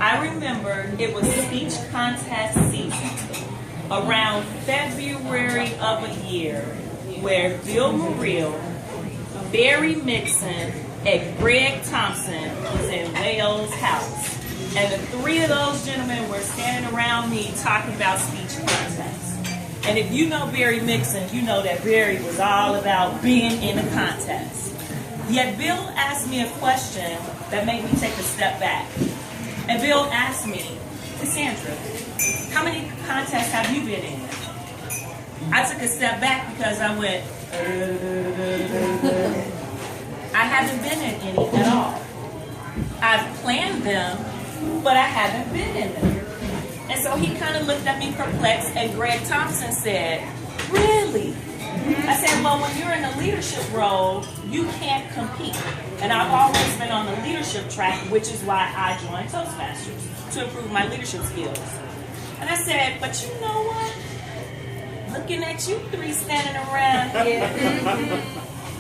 I remember it was speech contest season around February of a year where Bill Muriel, Barry Mixon, and Greg Thompson was in WAO's house. And the three of those gentlemen were standing around me talking about speech contests. And if you know Barry Mixon, you know that Barry was all about being in a contest. Yet Bill asked me a question that made me take a step back. And Bill asked me, Cassandra, how many contests have you been in? I took a step back because I went, I haven't been in any at all. I've planned them, but I haven't been in them. And so he kind of looked at me perplexed, and Greg Thompson said, really? I said, well, when you're in a leadership role, you can't compete. And I've always been on the leadership track, which is why I joined Toastmasters, to improve my leadership skills. And I said, but you know what? Looking at you three standing around here,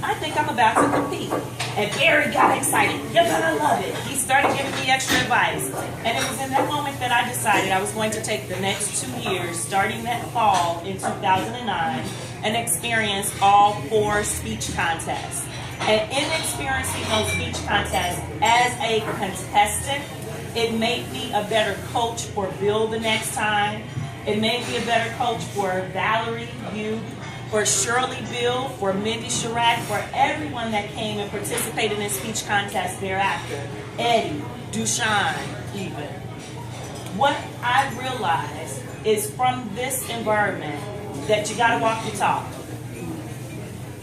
I think I'm about to compete. And Barry got excited. You're gonna love it. He started giving me extra advice. And it was in that moment that I decided I was going to take the next 2 years, starting that fall in 2009, and experience all 4 speech contests. And in experiencing those speech contests as a contestant, it made me a better coach for Bill the next time. It made me a better coach for Valerie, you, for Shirley Bill, for Mindy Chirac, for everyone that came and participated in speech contests thereafter. Eddie, Dushan, even. What I realized is from this environment that you gotta walk your talk.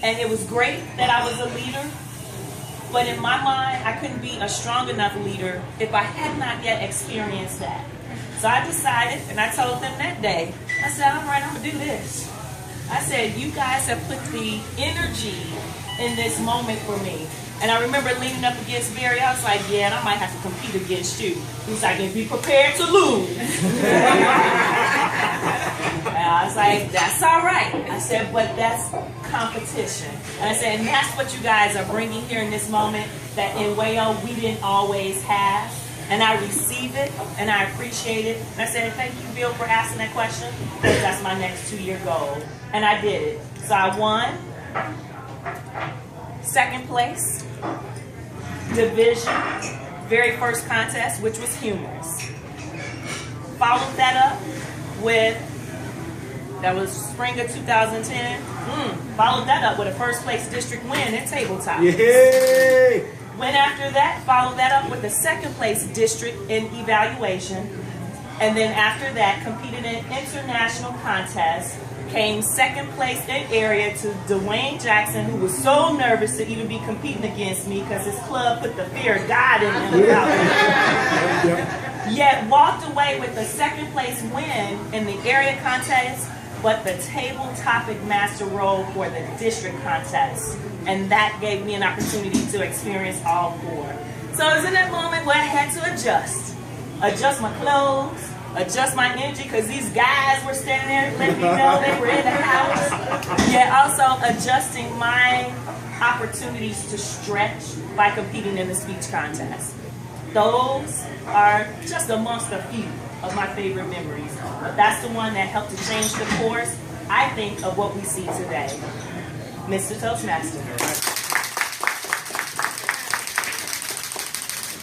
And it was great that I was a leader, but in my mind, I couldn't be a strong enough leader if I had not yet experienced that. So I decided, and I told them that day, I said, all right, I'm gonna do this. I said, you guys have put the energy in this moment for me. And I remember leaning up against Barry, I was like, yeah, and I might have to compete against you. He's like, be prepared to lose. And I was like, that's all right. I said, but that's competition. And I said, and that's what you guys are bringing here in this moment that in WAO we didn't always have. And I receive it, and I appreciate it. And I said, thank you, Bill, for asking that question, because that's my next 2-year goal. And I did it. So I won. 2nd place. Division. Very first contest, which was humorous. Followed that up with, that was spring of 2010. Followed that up with a first place district win in tabletop. Yay! Went after that, followed that up with the 2nd place district in evaluation. And then after that, competed in international contests. Came 2nd place in area to Dwayne Jackson, who was so nervous to even be competing against me because his club put the fear of God in him about me. Yet walked away with the 2nd place win in the area contest, but the table topic master role for the district contest. And that gave me an opportunity to experience all 4. So it was in that moment where I had to adjust. Adjust my clothes, adjust my energy, because these guys were standing there letting me know they were in the house. Yet also adjusting my opportunities to stretch by competing in the speech contest. Those are just amongst a few of my favorite memories. But that's the one that helped to change the course, I think, of what we see today. Mr. Toastmaster.